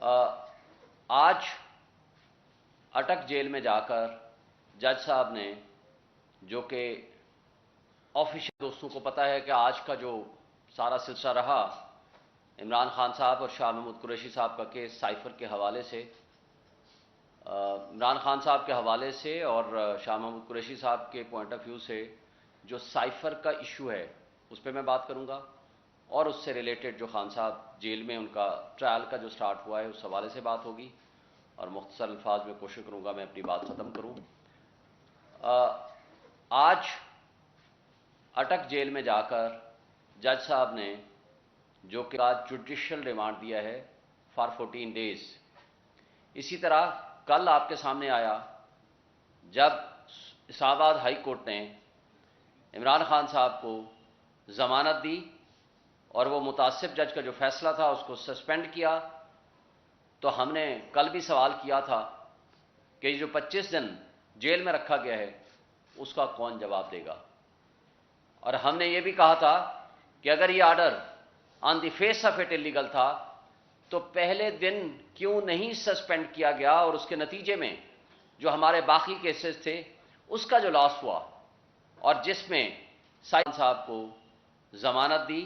آج اٹک جیل میں جا کر جج صاحب نے، جو کہ آفیشل دوستوں کو پتہ ہے کہ آج کا جو سارا سلسلہ رہا عمران خان صاحب اور شاہ محمود قریشی صاحب کا کیس سائفر کے حوالے سے، عمران خان صاحب کے حوالے سے اور شاہ محمود قریشی صاحب کے پوائنٹ آف ویو سے جو سائفر کا ایشو ہے اس پہ میں بات کروں گا، اور اس سے ریلیٹڈ جو خان صاحب جیل میں ان کا ٹرائل کا جو سٹارٹ ہوا ہے اس حوالے سے بات ہوگی، اور مختصر الفاظ میں کوشش کروں گا میں اپنی بات ختم کروں۔ آج اٹک جیل میں جا کر جج صاحب نے، جو کہ آج جوڈیشل ریمانڈ دیا ہے فار 14 ڈیز، اسی طرح کل آپ کے سامنے آیا جب اسلام آباد ہائی کورٹ نے عمران خان صاحب کو ضمانت دی اور وہ متعصب جج کا جو فیصلہ تھا اس کو سسپینڈ کیا، تو ہم نے کل بھی سوال کیا تھا کہ یہ جو 25 دن جیل میں رکھا گیا ہے اس کا کون جواب دے گا، اور ہم نے یہ بھی کہا تھا کہ اگر یہ order on the face of it illegal تھا تو پہلے دن کیوں نہیں سسپینڈ کیا گیا، اور اس کے نتیجے میں جو ہمارے باقی کیسز تھے اس کا جو لاس ہوا، اور جس میں سائن صاحب کو ضمانت دی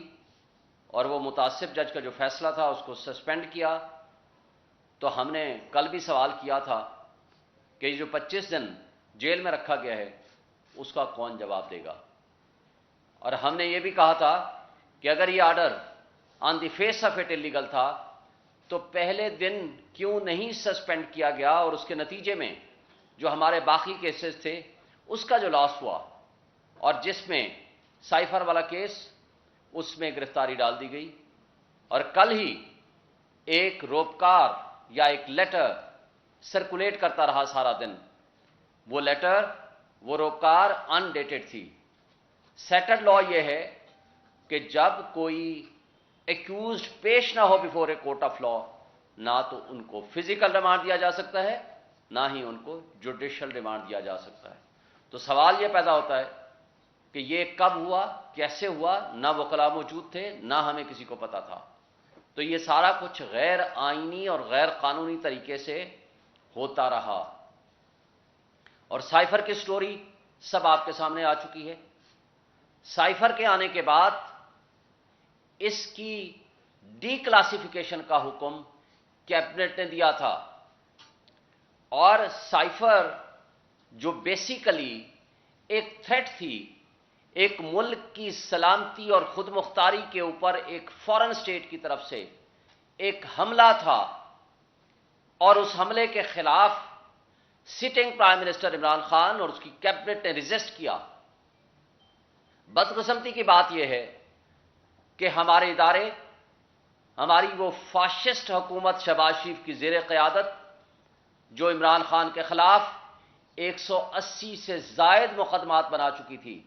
اور وہ متعصب جج کا جو فیصلہ تھا اس کو سسپینڈ کیا، تو ہم نے کل بھی سوال کیا تھا کہ یہ جو 25 دن جیل میں رکھا گیا ہے اس کا کون جواب دے گا، اور ہم نے یہ بھی کہا تھا کہ اگر یہ order on the face of it illegal تھا تو پہلے دن کیوں نہیں سسپینڈ کیا گیا، اور اس کے نتیجے میں جو ہمارے باقی کیسز تھے اس کا جو لاس ہوا، اور جس میں سائفر والا کیس اس میں گرفتاری ڈال دی گئی، اور کل ہی ایک روپکار یا ایک لیٹر سرکولیٹ کرتا رہا سارا دن، وہ لیٹر وہ روپکار ان ڈیٹڈ تھی۔ سیٹلڈ لا یہ ہے کہ جب کوئی ایکیوزڈ پیش نہ ہو before a court of law, نہ تو ان کو فزیکل ریمانڈ دیا جا سکتا ہے نہ ہی ان کو جوڈیشل ریمانڈ دیا جا سکتا ہے۔ تو سوال یہ پیدا ہوتا ہے کہ یہ کب ہوا، کیسے ہوا، نہ وکلاء موجود تھے نہ ہمیں کسی کو پتا تھا، تو یہ سارا کچھ غیر آئینی اور غیر قانونی طریقے سے ہوتا رہا، اور سائفر کی سٹوری سب آپ کے سامنے آ چکی ہے۔ سائفر کے آنے کے بعد اس کی ڈی کلاسیفیکیشن کا حکم کیبنٹ نے دیا تھا، اور سائفر جو بیسیکلی ایک تھریٹ تھی، ایک ملک کی سلامتی اور خود مختاری کے اوپر ایک فارن اسٹیٹ کی طرف سے ایک حملہ تھا، اور اس حملے کے خلاف sitting prime minister Imran Khan اور اس کی کیبنٹ نے ریزسٹ کیا۔ بدقسمتی کی بات یہ ہے کہ ہمارے ادارے، ہماری وہ فاشسٹ حکومت شہباز شریف کی زیر قیادت جو عمران خان کے خلاف 180 سے زائد مقدمات بنا چکی تھی،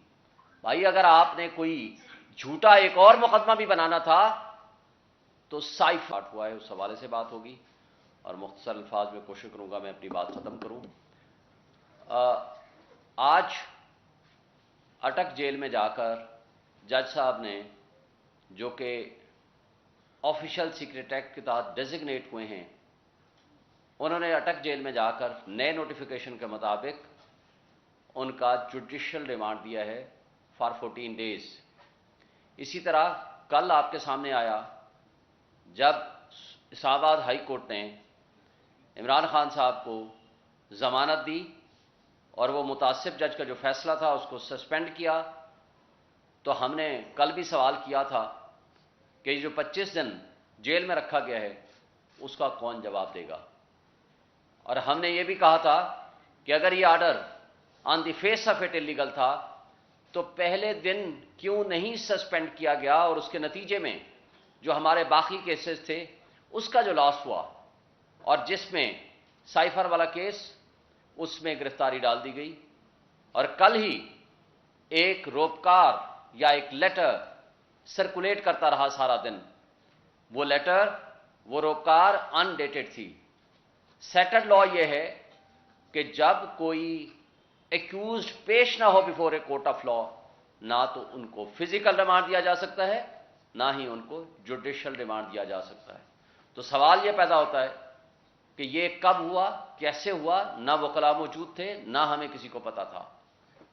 بھائی اگر آپ نے کوئی جھوٹا ایک اور مقدمہ بھی بنانا تھا تو سائفر ہوا ہے اس حوالے سے بات ہوگی، اور مختصر الفاظ میں کوشش کروں گا میں اپنی بات ختم کروں۔ آج اٹک جیل میں جا کر جج صاحب نے، جو کہ آفیشل سیکرٹ ایکٹ کے تحت ڈیزگنیٹ ہوئے ہیں، انہوں نے اٹک جیل میں جا کر نئے نوٹیفیکیشن کے مطابق ان کا جوڈیشل ریمانڈ دیا ہے فار 14 ڈیز۔ اسی طرح کل آپ کے سامنے آیا جب اسلام آباد ہائی کورٹ نے عمران خان صاحب کو ضمانت دی اور وہ متعصب جج کا جو فیصلہ تھا اس کو سسپینڈ کیا، تو ہم نے کل بھی سوال کیا تھا کہ یہ جو 25 دن جیل میں رکھا گیا ہے اس کا کون جواب دے گا، اور ہم نے یہ بھی کہا تھا کہ اگر یہ order on the face of it illegal تھا تو پہلے دن کیوں نہیں سسپینڈ کیا گیا، اور اس کے نتیجے میں جو ہمارے باقی کیسز تھے اس کا جو لاس ہوا، اور جس میں سائفر والا کیس اس میں گرفتاری ڈال دی گئی، اور کل ہی ایک روپکار یا ایک لیٹر سرکولیٹ کرتا رہا سارا دن، وہ لیٹر وہ روپکار ان ڈیٹڈ تھی۔ سیٹلڈ لا یہ ہے کہ جب کوئی ایکیوزڈ پیش نہ ہو before a court of law, نہ تو ان کو فزیکل ریمانڈ دیا جا سکتا ہے نہ ہی ان کو جوڈیشل ریمانڈ دیا جا سکتا ہے۔ تو سوال یہ پیدا ہوتا ہے کہ یہ کب ہوا، کیسے ہوا؟ نہ وکلاء موجود تھے، نہ ہمیں کسی کو پتا تھا.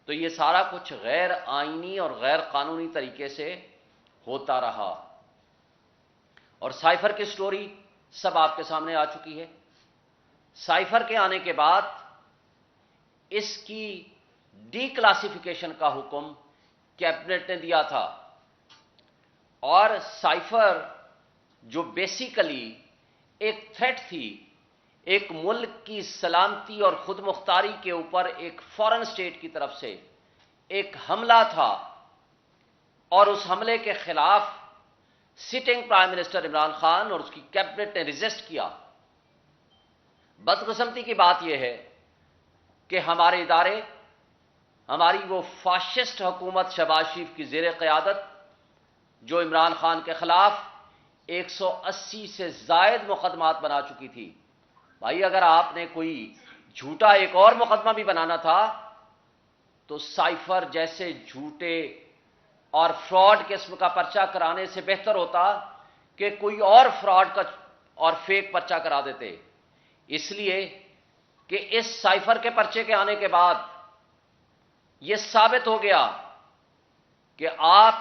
تو یہ سارا کچھ غیر آئینی اور غیر قانونی طریقے سے ہوتا رہا. اور سائفر کی سٹوری سب آپ کے سامنے آ چکی ہے. سائفر کے آنے کے بعد اس کی ڈی کلاسیفیکیشن کا حکم کیبنٹ نے دیا تھا، اور سائفر جو بیسیکلی ایک تھریٹ تھی، ایک ملک کی سلامتی اور خود مختاری کے اوپر ایک فارن اسٹیٹ کی طرف سے ایک حملہ تھا، اور اس حملے کے خلاف sitting prime minister Imran Khan اور اس کی کیبنٹ نے ریزسٹ کیا. بدقسمتی کی بات یہ ہے کہ ہمارے ادارے، ہماری وہ فاشسٹ حکومت شہباز شریف کی زیر قیادت جو عمران خان کے خلاف 180 سے زائد مقدمات بنا چکی تھی. بھائی اگر آپ نے کوئی جھوٹا ایک اور مقدمہ بھی بنانا تھا تو سائفر جیسے جھوٹے اور فراڈ قسم کا پرچہ کرانے سے بہتر ہوتا کہ کوئی اور فراڈ کا اور فیک پرچہ کرا دیتے. اس لیے کہ اس سائفر کے پرچے کے آنے کے بعد یہ ثابت ہو گیا کہ آپ،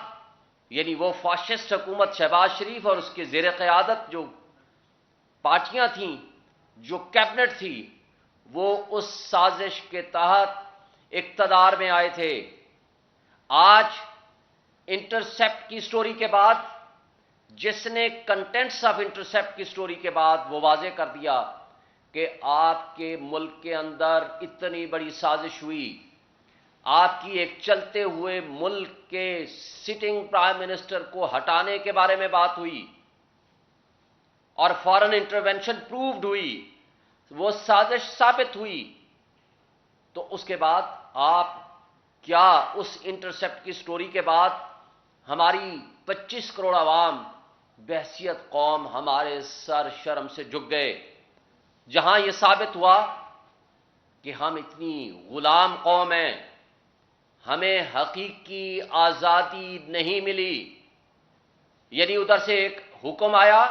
یعنی وہ فاشسٹ حکومت شہباز شریف اور اس کے زیر قیادت جو پارٹیاں تھیں، جو کیبنٹ تھی، وہ اس سازش کے تحت اقتدار میں آئے تھے. آج انٹرسیپٹ کی سٹوری کے بعد، جس نے کنٹینٹس آف انٹرسیپٹ کی سٹوری کے بعد وہ واضح کر دیا کہ آپ کے ملک کے اندر اتنی بڑی سازش ہوئی، آپ کی ایک چلتے ہوئے ملک کے سٹنگ پرائم منسٹر کو ہٹانے کے بارے میں بات ہوئی اور فارن انٹرونشن پرووڈ ہوئی، وہ سازش ثابت ہوئی، تو اس کے بعد آپ کیا اس انٹرسیپٹ کی سٹوری کے بعد ہماری 25 کروڑ عوام بحیثیت قوم ہمارے سر شرم سے جھک گئے، جہاں یہ ثابت ہوا کہ ہم اتنی غلام قوم ہیں، ہمیں حقیقی آزادی نہیں ملی. یعنی ادھر سے ایک حکم آیا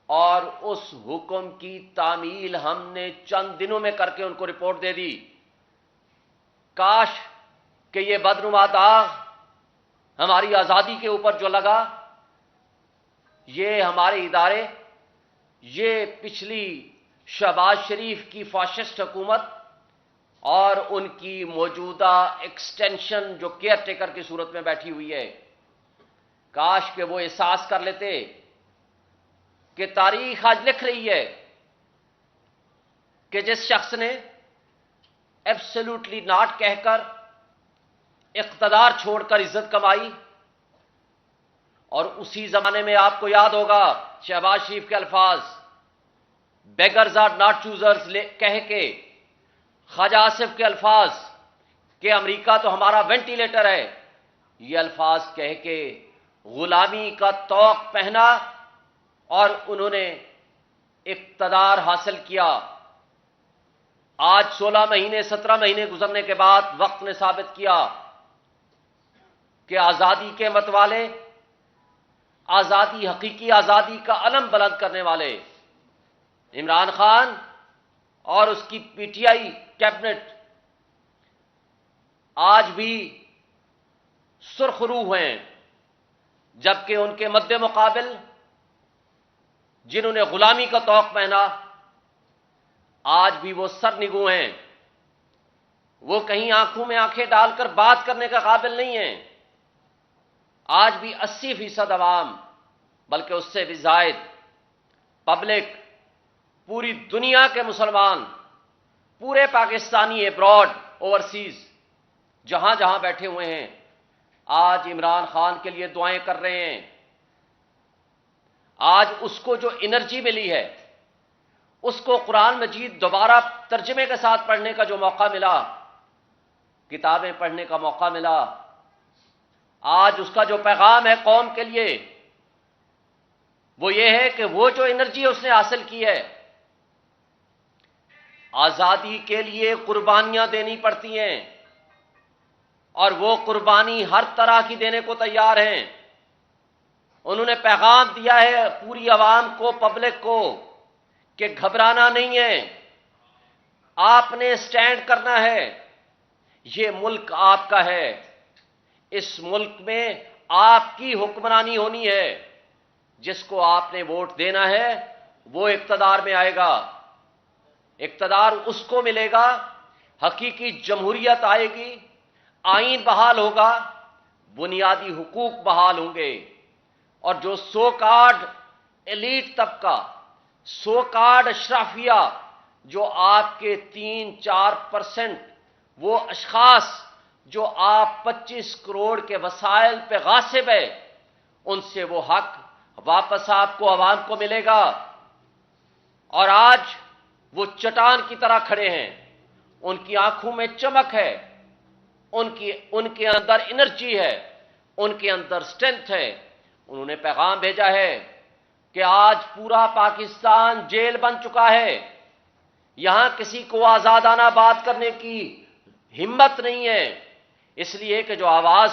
اور اس حکم کی تعمیل ہم نے چند دنوں میں کر کے ان کو رپورٹ دے دی. کاش کہ یہ بدنما داغ ہماری آزادی کے اوپر جو لگا، یہ ہمارے ادارے، یہ پچھلی شہباز شریف کی فاشسٹ حکومت اور ان کی موجودہ ایکسٹینشن جو کیئر ٹیکر کی صورت میں بیٹھی ہوئی ہے، کاش کہ وہ احساس کر لیتے کہ تاریخ آج لکھ رہی ہے کہ جس شخص نے ایبسولوٹلی ناٹ کہہ کر اقتدار چھوڑ کر عزت کمائی، اور اسی زمانے میں آپ کو یاد ہوگا شہباز شریف کے الفاظ بیگرز آر ناٹ چوزرز کہہ کے، خواجہ آصف کے الفاظ کہ امریکہ تو ہمارا وینٹیلیٹر ہے، یہ الفاظ کہہ کے غلامی کا طوق پہنا اور انہوں نے اقتدار حاصل کیا. آج 16 مہینے 17 مہینے گزرنے کے بعد وقت نے ثابت کیا کہ آزادی کے متوالے، آزادی، حقیقی آزادی کا علم بلند کرنے والے عمران خان اور اس کی پی ٹی آئی کیبنٹ آج بھی سرخ روح ہیں، جبکہ ان کے مد مقابل جنہوں نے غلامی کا طوق پہنا آج بھی وہ سرنگو ہیں. وہ کہیں آنکھوں میں آنکھیں ڈال کر بات کرنے کا قابل نہیں ہیں. آج بھی 80% عوام، بلکہ اس سے بھی زائد پبلک، پوری دنیا کے مسلمان، پورے پاکستانی ایبراڈ، اوورسیز، جہاں جہاں بیٹھے ہوئے ہیں، آج عمران خان کے لیے دعائیں کر رہے ہیں. آج اس کو جو انرجی ملی ہے، اس کو قرآن مجید دوبارہ ترجمے کے ساتھ پڑھنے کا جو موقع ملا، کتابیں پڑھنے کا موقع ملا، آج اس کا جو پیغام ہے قوم کے لیے وہ یہ ہے کہ وہ جو انرجی اس نے حاصل کی ہے، آزادی کے لیے قربانیاں دینی پڑتی ہیں، اور وہ قربانی ہر طرح کی دینے کو تیار ہیں. انہوں نے پیغام دیا ہے پوری عوام کو، پبلک کو، کہ گھبرانا نہیں ہے، آپ نے سٹینڈ کرنا ہے، یہ ملک آپ کا ہے، اس ملک میں آپ کی حکمرانی ہونی ہے، جس کو آپ نے ووٹ دینا ہے وہ اقتدار میں آئے گا، اقتدار اس کو ملے گا، حقیقی جمہوریت آئے گی، آئین بحال ہوگا، بنیادی حقوق بحال ہوں گے، اور جو سو کارڈ ایلیٹ طبقہ، سو کارڈ اشرافیہ، جو آپ کے 3-4% وہ اشخاص جو آپ 25 کروڑ کے وسائل پہ غاصب ہے، ان سے وہ حق واپس آپ کو، عوام کو ملے گا۔ اور آج وہ چٹان کی طرح کھڑے ہیں، ان کی آنکھوں میں چمک ہے، ان کے اندر انرجی ہے، ان کے اندر سٹرینتھ ہے۔ انہوں نے پیغام بھیجا ہے کہ آج پورا پاکستان جیل بن چکا ہے، یہاں کسی کو آزادانہ بات کرنے کی ہمت نہیں ہے، اس لیے کہ جو آواز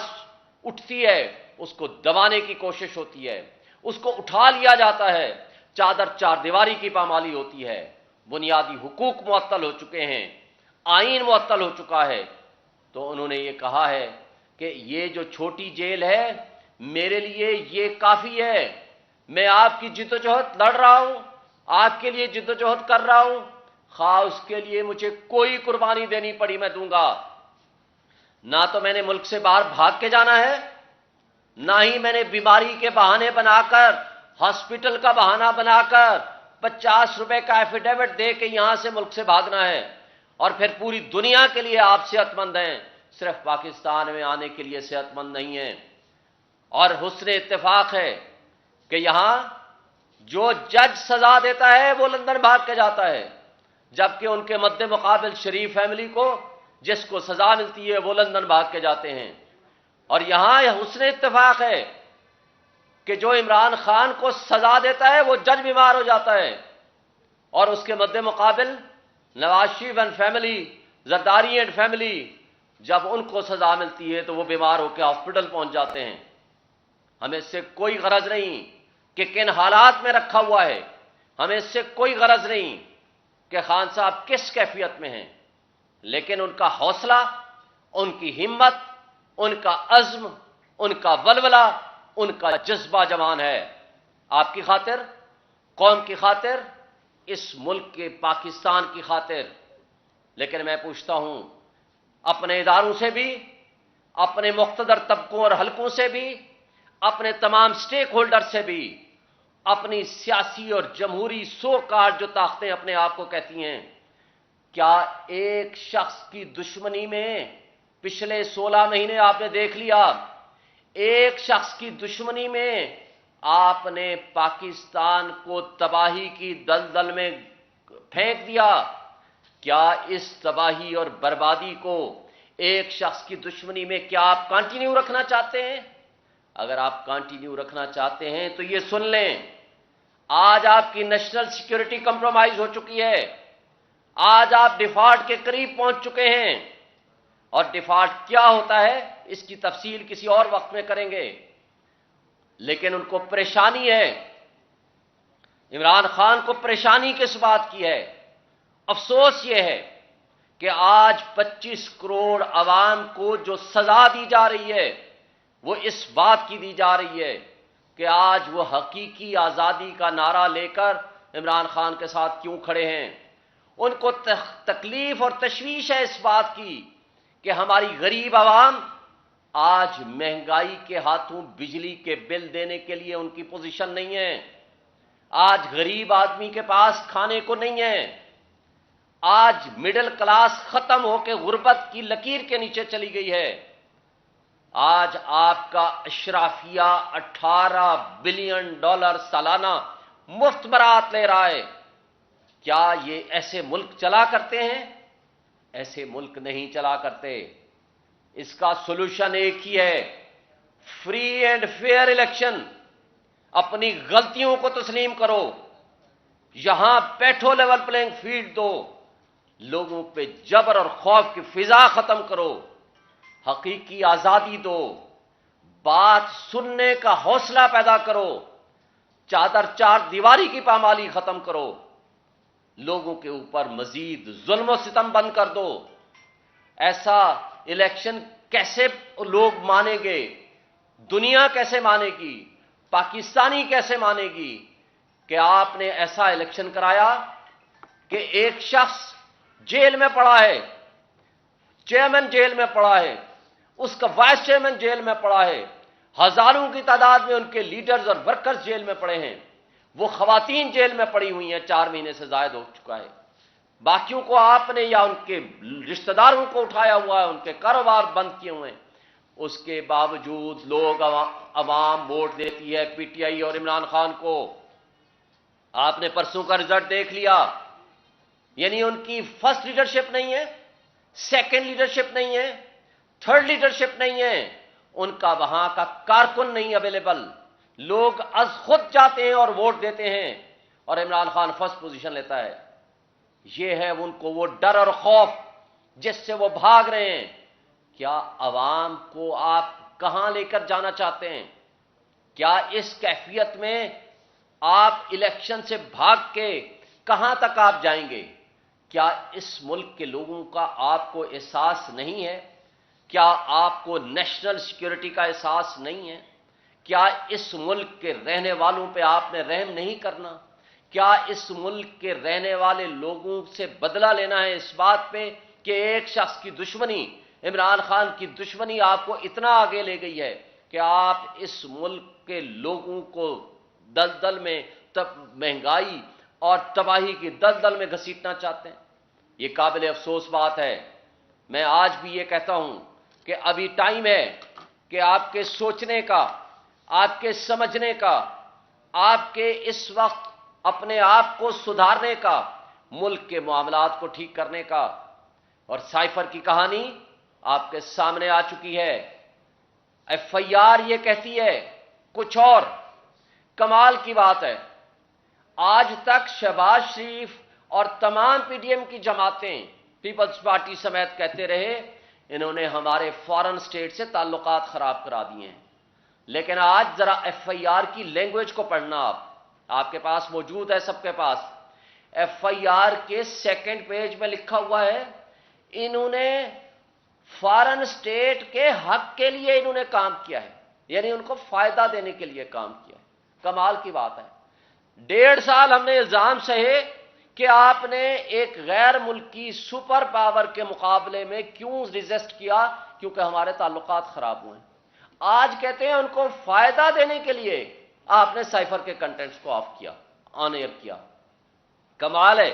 اٹھتی ہے اس کو دبانے کی کوشش ہوتی ہے، اس کو اٹھا لیا جاتا ہے، چادر چار دیواری کی پامالی ہوتی ہے، بنیادی حقوق معطل ہو چکے ہیں، آئین معطل ہو چکا ہے۔ تو انہوں نے یہ کہا ہے کہ یہ جو چھوٹی جیل ہے میرے لیے یہ کافی ہے، میں آپ کی جدوجہد لڑ رہا ہوں، آپ کے لیے جدوجہد کر رہا ہوں، خواہ اس کے لیے مجھے کوئی قربانی دینی پڑی میں دوں گا۔ نہ تو میں نے ملک سے باہر بھاگ کے جانا ہے، نہ ہی میں نے بیماری کے بہانے بنا کر، ہاسپٹل کا بہانہ بنا کر 50 روپے کا ایفیڈیوٹ دے کے یہاں سے ملک سے بھاگنا ہے، اور پھر پوری دنیا کے لیے آپ صحت مند ہیں، صرف پاکستان میں آنے کے لیے صحت مند نہیں ہیں۔ اور حسن اتفاق ہے کہ یہاں جو جج سزا دیتا ہے وہ لندن بھاگ کے جاتا ہے، جبکہ ان کے مد مقابل شریف فیملی کو جس کو سزا ملتی ہے وہ لندن بھاگ کے جاتے ہیں۔ اور یہاں یہ حسن اتفاق ہے کہ جو عمران خان کو سزا دیتا ہے وہ جج بیمار ہو جاتا ہے، اور اس کے مد مقابل Nawaz Sharif and family, Zardari and family, جب ان کو سزا ملتی ہے تو وہ بیمار ہو کے ہاسپٹل پہنچ جاتے ہیں۔ ہمیں اس سے کوئی غرض نہیں کہ کن حالات میں رکھا ہوا ہے، ہمیں اس سے کوئی غرض نہیں کہ خان صاحب کس کیفیت میں ہیں، لیکن ان کا حوصلہ، ان کی ہمت، ان کا عزم، ان کا ولولہ، ان کا جذبہ جوان ہے، آپ کی خاطر، قوم کی خاطر، اس ملک کے پاکستان کی خاطر۔ لیکن میں پوچھتا ہوں اپنے اداروں سے بھی، اپنے مقتدر طبقوں اور حلقوں سے بھی، اپنے تمام سٹیک ہولڈر سے بھی، اپنی سیاسی اور جمہوری سو کارڈ جو طاقتیں اپنے آپ کو کہتی ہیں، کیا ایک شخص کی دشمنی میں پچھلے 16 مہینے آپ نے دیکھ لیا، ایک شخص کی دشمنی میں آپ نے پاکستان کو تباہی کی دلدل میں پھینک دیا؟ کیا اس تباہی اور بربادی کو ایک شخص کی دشمنی میں کیا آپ کنٹینیو رکھنا چاہتے ہیں؟ اگر آپ کنٹینیو رکھنا چاہتے ہیں تو یہ سن لیں، آج آپ کی نیشنل سیکیورٹی کمپرومائز ہو چکی ہے، آج آپ ڈیفالٹ کے قریب پہنچ چکے ہیں، اور ڈیفالٹ کیا ہوتا ہے اس کی تفصیل کسی اور وقت میں کریں گے۔ لیکن ان کو پریشانی ہے، عمران خان کو پریشانی کس بات کی ہے؟ افسوس یہ ہے کہ آج 25 کروڑ عوام کو جو سزا دی جا رہی ہے وہ اس بات کی دی جا رہی ہے کہ آج وہ حقیقی آزادی کا نعرہ لے کر عمران خان کے ساتھ کیوں کھڑے ہیں۔ ان کو تکلیف اور تشویش ہے اس بات کی کہ ہماری غریب عوام آج مہنگائی کے ہاتھوں بجلی کے بل دینے کے لیے ان کی پوزیشن نہیں ہے، آج غریب آدمی کے پاس کھانے کو نہیں ہے، آج مڈل کلاس ختم ہو کے غربت کی لکیر کے نیچے چلی گئی ہے۔ آج آپ کا اشرافیہ $18 بلین سالانہ مفت برات لے رہا ہے۔ کیا یہ ایسے ملک چلا کرتے ہیں؟ ایسے ملک نہیں چلا کرتے۔ اس کا سولوشن ایک ہی ہے، فری اینڈ فیئر الیکشن۔ اپنی غلطیوں کو تسلیم کرو، یہاں بیٹھو، لیول پلینگ فیلڈ دو، لوگوں پہ جبر اور خوف کی فضا ختم کرو، حقیقی آزادی دو، بات سننے کا حوصلہ پیدا کرو، چادر چار دیواری کی پامالی ختم کرو، لوگوں کے اوپر مزید ظلم و ستم بند کر دو۔ ایسا الیکشن کیسے لوگ مانیں گے؟ دنیا کیسے مانے گی؟ پاکستانی کیسے مانے گی کہ آپ نے ایسا الیکشن کرایا کہ ایک شخص جیل میں پڑا ہے، چیئرمین جیل میں پڑا ہے، اس کا وائس چیئرمین جیل میں پڑا ہے، ہزاروں کی تعداد میں ان کے لیڈرز اور ورکرز جیل میں پڑے ہیں، وہ خواتین جیل میں پڑی ہوئی ہیں، 4 مہینے سے زائد ہو چکا ہے، باقیوں کو آپ نے یا ان کے رشتہ داروں کو اٹھایا ہوا ہے، ان کے کاروبار بند کیے ہوئے ہیں، اس کے باوجود لوگ عوام ووٹ دیتی ہے پی ٹی آئی اور عمران خان کو۔ آپ نے پرسوں کا رزلٹ دیکھ لیا، یعنی ان کی فرسٹ لیڈرشپ نہیں ہے، سیکنڈ لیڈرشپ نہیں ہے، تھرڈ لیڈرشپ نہیں ہے، ان کا وہاں کا کارکن نہیں اویلیبل، لوگ از خود جاتے ہیں اور ووٹ دیتے ہیں اور عمران خان فرسٹ پوزیشن لیتا ہے۔ یہ ہے ان کو وہ ڈر اور خوف جس سے وہ بھاگ رہے ہیں۔ کیا عوام کو آپ کہاں لے کر جانا چاہتے ہیں؟ کیا اس کیفیت میں آپ الیکشن سے بھاگ کے کہاں تک آپ جائیں گے؟ کیا اس ملک کے لوگوں کا آپ کو احساس نہیں ہے؟ کیا آپ کو نیشنل سیکیورٹی کا احساس نہیں ہے؟ کیا اس ملک کے رہنے والوں پہ آپ نے رحم نہیں کرنا؟ کیا اس ملک کے رہنے والے لوگوں سے بدلہ لینا ہے اس بات پہ کہ ایک شخص کی دشمنی، عمران خان کی دشمنی آپ کو اتنا آگے لے گئی ہے کہ آپ اس ملک کے لوگوں کو دلدل میں مہنگائی اور تباہی کی دلدل میں گھسیٹنا چاہتے ہیں؟ یہ قابل افسوس بات ہے۔ میں آج بھی یہ کہتا ہوں کہ ابھی ٹائم ہے کہ آپ کے سوچنے کا، آپ کے سمجھنے کا، آپ کے اس وقت اپنے آپ کو سدھارنے کا، ملک کے معاملات کو ٹھیک کرنے کا۔ اور سائفر کی کہانی آپ کے سامنے آ چکی ہے۔ ایف آئی آر یہ کہتی ہے کچھ اور، کمال کی بات ہے، آج تک شہباز شریف اور تمام پی ڈی ایم کی جماعتیں پیپلز پارٹی سمیت کہتے رہے انہوں نے ہمارے فارن سٹیٹ سے تعلقات خراب کرا دیے ہیں، لیکن آج ذرا ایف آئی آر کی لینگویج کو پڑھنا، آپ کے پاس موجود ہے، سب کے پاس۔ ایف آئی آر کے سیکنڈ پیج میں لکھا ہوا ہے انہوں نے فارن سٹیٹ کے حق کے لیے انہوں نے کام کیا ہے، یعنی ان کو فائدہ دینے کے لیے کام کیا ہے۔ کمال کی بات ہے۔ 1.5 سال ہم نے الزام سہے کہ آپ نے ایک غیر ملکی سپر پاور کے مقابلے میں کیوں ریزسٹ کیا؟ کیونکہ ہمارے تعلقات خراب ہوئے ہیں۔ آج کہتے ہیں ان کو فائدہ دینے کے لیے آپ نے سائفر کے کنٹینٹس کو آف کیا، آن ایئر کیا۔ کمال ہے۔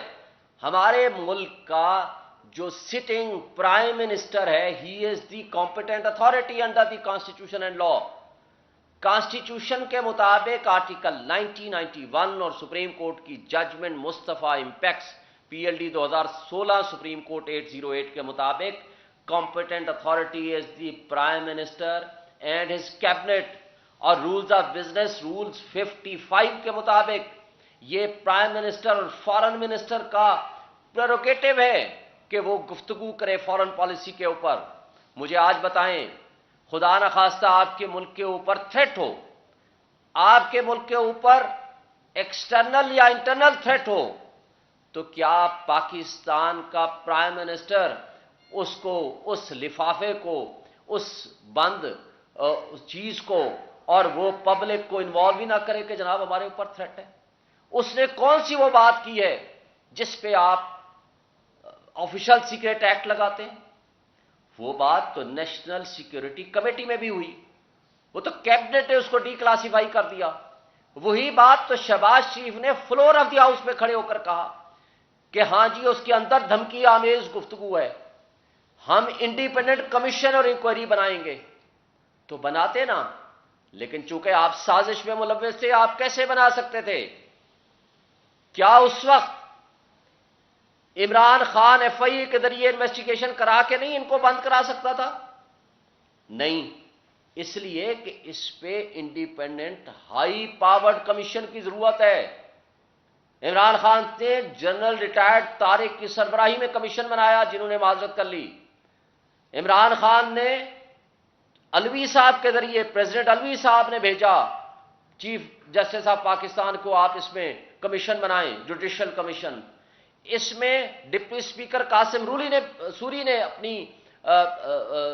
ہمارے ملک کا جو سٹنگ پرائم منسٹر ہے، he is the competent authority under the constitution and law. Constitution کے مطابق آرٹیکل 1991 اور سپریم کورٹ کی judgment Mustafa Impex P L D 2016 supreme court 808 کے مطابق competent authority is the prime minister and his cabinet, اور rules of business rules 55 کے مطابق یہ پرائم منسٹر اور فارن منسٹر کا پریروگیٹو ہے کہ وہ گفتگو کرے فارن پالیسی کے اوپر۔ مجھے آج بتائیں، خدا نخواستہ آپ کے ملک کے اوپر تھریٹ ہو، آپ کے ملک کے اوپر ایکسٹرنل یا انٹرنل تھریٹ ہو، تو کیا پاکستان کا پرائم منسٹر اس کو، اس لفافے کو، اس بند اس چیز کو اور وہ پبلک کو انوالو ہی نہ کرے کہ جناب ہمارے اوپر تھریٹ ہے؟ اس نے کون سی وہ بات کی ہے جس پہ آپ آفیشل سیکریٹ ایکٹ لگاتے ہیں؟ وہ بات تو نیشنل سیکیورٹی کمیٹی میں بھی ہوئی، وہ تو کیبنٹ نے اس کو ڈی کلاسیفائی کر دیا۔ وہی بات تو شہباز شریف نے فلور آف دی ہاؤس پہ کھڑے ہو کر کہا کہ ہاں جی اس کے اندر دھمکی آمیز گفتگو ہے، ہم انڈیپینڈنٹ کمیشن اور انکوائری بنائیں گے۔ تو بناتے نا، لیکن چونکہ آپ سازش میں ملوث تھے، آپ کیسے بنا سکتے تھے؟ کیا اس وقت عمران خان ایف آئی اے کے ذریعے انویسٹیگیشن کرا کے نہیں ان کو بند کرا سکتا تھا؟ نہیں، اس لیے کہ اس پہ انڈیپینڈنٹ ہائی پاورڈ کمیشن کی ضرورت ہے۔ عمران خان نے جنرل ریٹائرڈ طارق کی سربراہی میں کمیشن بنایا جنہوں نے معذرت کر لی۔ عمران خان نے الوی صاحب کے ذریعے پریزیڈنٹ الوی صاحب نے بھیجا چیف جسٹس آف پاکستان کو، آپ اس میں کمیشن بنائیں، جوڈیشل کمیشن. اس میں ڈپٹی اسپیکر قاسم سوری نے اپنی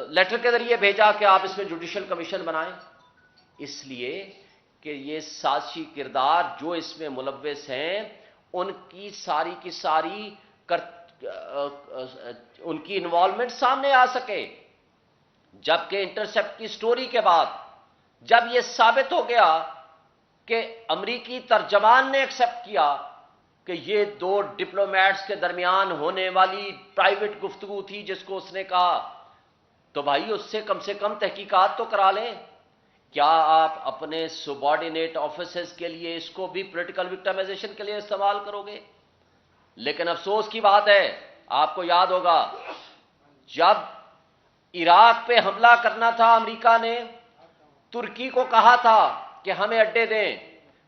لیٹر کے ذریعے بھیجا کہ آپ اس میں جوڈیشل کمیشن بنائیں، اس لیے کہ یہ سازشی کردار جو اس میں ملوث ہیں ان کی ساری کی ساری ان کی انوالومنٹ سامنے آ سکے. جبکہ انٹرسیپٹ کی سٹوری کے بعد جب یہ ثابت ہو گیا کہ امریکی ترجمان نے ایکسپٹ کیا کہ یہ دو ڈپلومیٹس کے درمیان ہونے والی پرائیویٹ گفتگو تھی جس کو اس نے کہا، تو بھائی اس سے کم تحقیقات تو کرا لیں. کیا آپ اپنے سبارڈینیٹ آفیسز کے لیے اس کو بھی پولیٹیکل وکٹمائزیشن کے لیے استعمال کرو گے؟ لیکن افسوس کی بات ہے، آپ کو یاد ہوگا جب عراق پہ حملہ کرنا تھا، امریکہ نے ترکی کو کہا تھا کہ ہمیں اڈے دیں،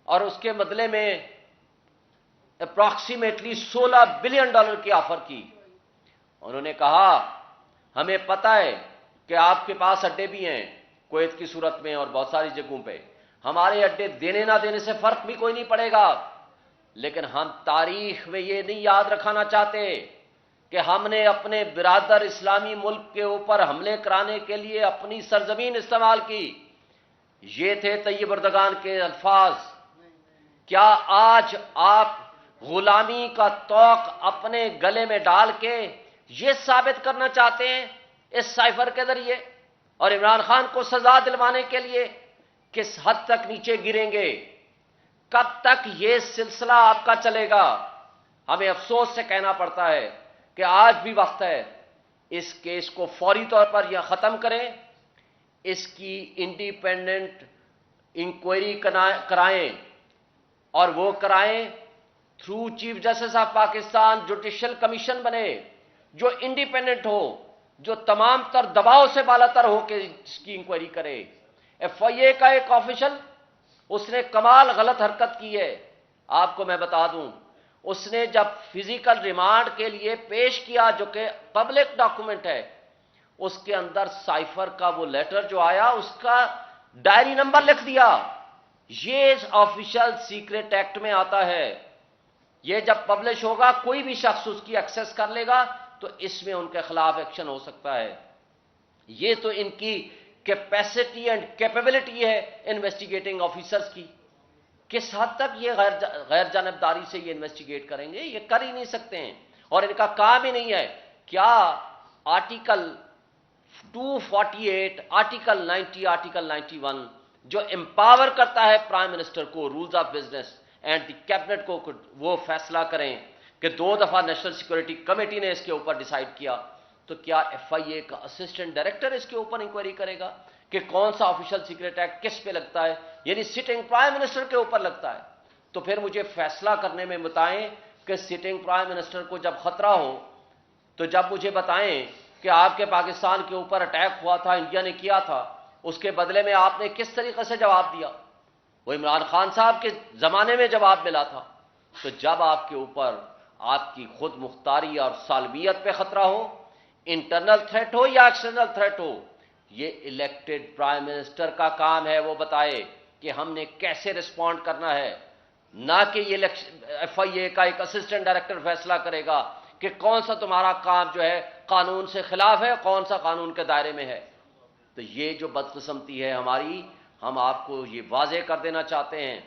اور اس کے بدلے میں اپراکسیمیٹلی $16 بلین کی آفر کی. انہوں نے کہا ہمیں پتہ ہے کہ آپ کے پاس اڈے بھی ہیں کویت کی صورت میں اور بہت ساری جگہوں پہ، ہمارے اڈے دینے نہ دینے سے فرق بھی کوئی نہیں پڑے گا، لیکن ہم تاریخ میں یہ نہیں یاد رکھانا چاہتے کہ ہم نے اپنے برادر اسلامی ملک کے اوپر حملے کرانے کے لیے اپنی سرزمین استعمال کی. یہ تھے طیب اردگان کے الفاظ. کیا آج آپ غلامی کا طوق اپنے گلے میں ڈال کے یہ ثابت کرنا چاہتے ہیں اس سائفر کے ذریعے اور عمران خان کو سزا دلوانے کے لیے کس حد تک نیچے گریں گے؟ کب تک یہ سلسلہ آپ کا چلے گا؟ ہمیں افسوس سے کہنا پڑتا ہے کہ آج بھی وقت ہے اس کیس کو فوری طور پر یہ ختم کریں، اس کی انڈیپینڈنٹ انکوائری کرائیں، اور وہ کرائیں through chief justice of Pakistan. Judicial commission بنے جو انڈیپینڈنٹ ہو، جو تمام تر دباؤ سے بالا تر ہو کے اس کی انکوائری کرے. ایف آئی اے کا ایک آفیشل، اس نے کمال غلط حرکت کی ہے. آپ کو میں بتا دوں، اس نے جب فزیکل ریمانڈ کے لیے پیش کیا جو کہ پبلک ڈاکومنٹ ہے، اس کے اندر سائفر کا وہ لیٹر جو آیا اس کا ڈائری نمبر لکھ دیا. یہ آفیشل سیکرٹ ایکٹ میں آتا ہے. یہ جب پبلش ہوگا کوئی بھی شخص اس کی ایکسس کر لے گا تو اس میں ان کے خلاف ایکشن ہو سکتا ہے. یہ تو ان کی کیپیسٹی اینڈ کیپیبلٹی ہے انویسٹیگیٹنگ آفیسرز کی. کس حد تک یہ غیر جانبداری سے یہ انویسٹیگیٹ کریں گے؟ یہ کر ہی نہیں سکتے ہیں، اور ان کا کام ہی نہیں ہے. کیا آرٹیکل 248، آرٹیکل 90، آرٹیکل 91 جو امپاور کرتا ہے پرائم منسٹر کو، rules of business and the cabinet کو، وہ فیصلہ کریں کہ 2 دفعہ نیشنل سیکورٹی کمیٹی نے اس کے اوپر ڈیسائیڈ کیا، تو کیا ایف آئی اے کا اسسٹنٹ ڈائریکٹر اس کے اوپر انکوائری کرے گا کہ کون سا آفیشل سیکرٹ ایکٹ کس پہ لگتا ہے؟ یعنی سٹنگ پرائم منسٹر کے اوپر لگتا ہے. تو پھر مجھے فیصلہ کرنے میں بتائیں کہ سٹنگ پرائم منسٹر کو جب خطرہ ہو تو جب مجھے بتائیں کہ آپ کے پاکستان کے اوپر اٹیک ہوا تھا، انڈیا نے کیا تھا، اس کے بدلے میں آپ نے کس طریقے سے جواب دیا؟ وہ عمران خان صاحب کے زمانے میں جواب ملا تھا. تو جب آپ کے اوپر آپ کی خود مختاری اور سالمیت پہ خطرہ ہو، انٹرنل تھریٹ ہو یا ایکسٹرنل تھریٹ ہو، یہ الیکٹڈ پرائم منسٹر کا کام ہے وہ بتائے کہ ہم نے کیسے رسپونڈ کرنا ہے، نہ کہ یہ ایف آئی اے کا ایک اسسٹنٹ ڈائریکٹر فیصلہ کرے گا کہ کون سا تمہارا کام جو ہے قانون سے خلاف ہے، کون سا قانون کے دائرے میں ہے. تو یہ جو بدقسمتی ہے ہماری، ہم آپ کو یہ واضح کر دینا چاہتے ہیں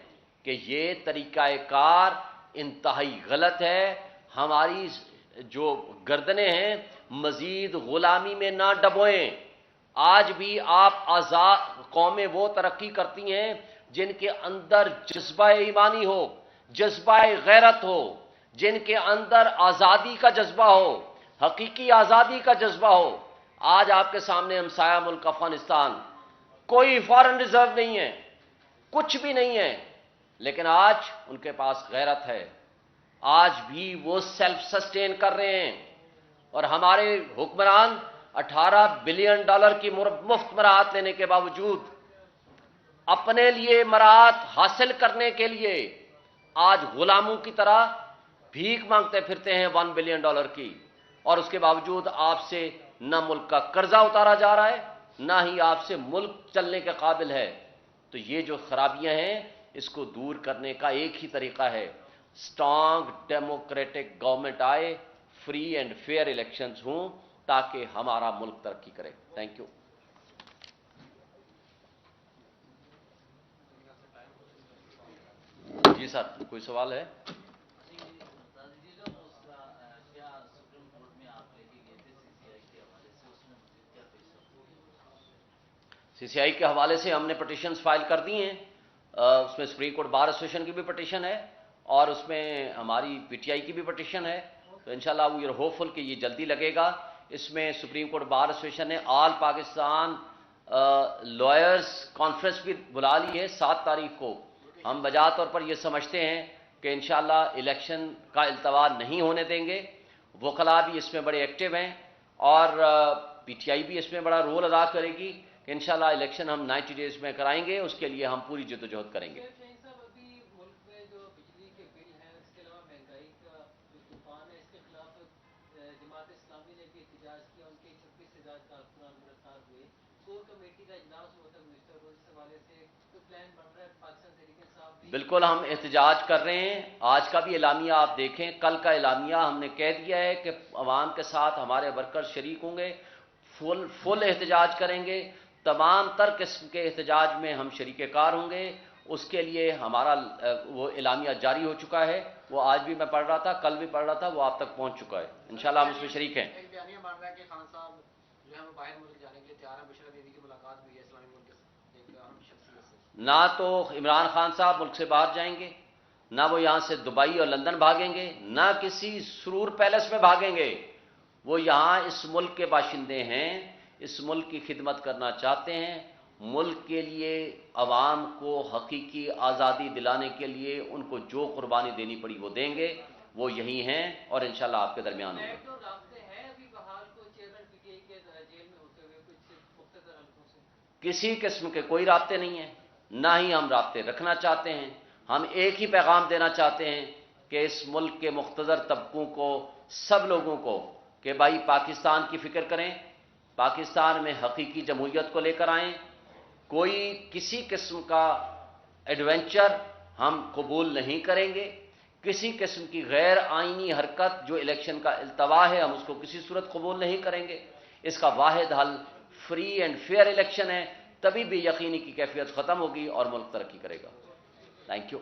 کہ یہ طریقہ کار انتہائی غلط ہے. ہماری جو گردنیں ہیں مزید غلامی میں نہ ڈبوئیں. آج بھی آپ آزاد قومیں وہ ترقی کرتی ہیں جن کے اندر جذبہ ایمانی ہو، جذبہ غیرت ہو، جن کے اندر آزادی کا جذبہ ہو، حقیقی آزادی کا جذبہ ہو. آج آپ کے سامنے ہمسایہ ملک افغانستان، کوئی فارن ریزرو نہیں ہے، کچھ بھی نہیں ہے، لیکن آج ان کے پاس غیرت ہے. آج بھی وہ سیلف سسٹین کر رہے ہیں، اور ہمارے حکمران $18 بلین کی مفت مراعات لینے کے باوجود اپنے لیے مراعات حاصل کرنے کے لیے آج غلاموں کی طرح بھیک مانگتے پھرتے ہیں $1 بلین کی، اور اس کے باوجود آپ سے نہ ملک کا قرضہ اتارا جا رہا ہے، نہ ہی آپ سے ملک چلنے کے قابل ہے. تو یہ جو خرابیاں ہیں اس کو دور کرنے کا ایک ہی طریقہ ہے، اسٹرانگ ڈیموکریٹک گورنمنٹ آئے، فری اینڈ فیئر الیکشنز ہوں تاکہ ہمارا ملک ترقی کرے. Thank you. جی سر، کوئی سوال ہے؟ سی سی آئی کے حوالے سے ہم نے پٹیشنز فائل کر دی ہیں. اس میں سپریم کورٹ بار ایسوسیشن کی بھی پٹیشن ہے اور اس میں ہماری پی ٹی آئی کی بھی پٹیشن ہے. تو انشاءاللہ وی آر ہوپ فل کہ یہ جلدی لگے گا. اس میں سپریم کورٹ بار ایسوسیشن نے آل پاکستان لائرز کانفرنس بھی بلا لی ہے 7 تاریخ کو. ہم بجا طور پر یہ سمجھتے ہیں کہ انشاءاللہ الیکشن کا التوا نہیں ہونے دیں گے. وکلاء بھی اس میں بڑے ایکٹیو ہیں اور پی ٹی آئی بھی اس میں بڑا رول ادا کرے گی کہ انشاءاللہ الیکشن ہم 90 ڈیز میں کرائیں گے. اس کے لیے ہم پوری جدوجہد کریں گے. بالکل ہم احتجاج کر رہے ہیں. آج کا بھی اعلامیہ آپ دیکھیں، کل کا اعلامیہ ہم نے کہہ دیا ہے کہ عوام کے ساتھ ہمارے ورکر شریک ہوں گے، فل احتجاج کریں گے. تمام تر قسم کے احتجاج میں ہم شریک کار ہوں گے. اس کے لیے ہمارا وہ اعلامیہ جاری ہو چکا ہے. وہ آج بھی میں پڑھ رہا تھا، کل بھی پڑھ رہا تھا، وہ آپ تک پہنچ چکا ہے. انشاءاللہ ہم اس میں شریک ہیں. ایک بیانیہ بن رہا ہے کہ خان صاحب جو ہے وہ باہر ملک جانے کے لیے تیار ہیں. بشرا بیوی کی ملاقات ہوئی ہے اسلامی ملک کے ایک اہم شخصیت سے. نہ تو عمران خان صاحب ملک سے باہر جائیں گے، نہ وہ یہاں سے دبئی اور لندن بھاگیں گے، نہ کسی سرور پیلس میں بھاگیں گے. وہ یہاں اس ملک کے باشندے ہیں، اس ملک کی خدمت کرنا چاہتے ہیں. ملک کے لیے عوام کو حقیقی آزادی دلانے کے لیے ان کو جو قربانی دینی پڑی وہ دیں گے. وہ یہی ہیں اور انشاءاللہ آپ کے درمیان ہوں گے. کسی قسم کے کوئی رابطے نہیں ہیں، نہ ہی ہم رابطے رکھنا چاہتے ہیں. ہم ایک ہی پیغام دینا چاہتے ہیں کہ اس ملک کے مقتدر طبقوں کو، سب لوگوں کو، کہ بھائی پاکستان کی فکر کریں، پاکستان میں حقیقی جمہوریت کو لے کر آئیں. کوئی کسی قسم کا ایڈونچر ہم قبول نہیں کریں گے. کسی قسم کی غیر آئینی حرکت جو الیکشن کا التوا ہے، ہم اس کو کسی صورت قبول نہیں کریں گے. اس کا واحد حل فری اینڈ فیئر الیکشن ہے. تبھی بھی یقینی کی کیفیت ختم ہوگی اور ملک ترقی کرے گا. Thank you.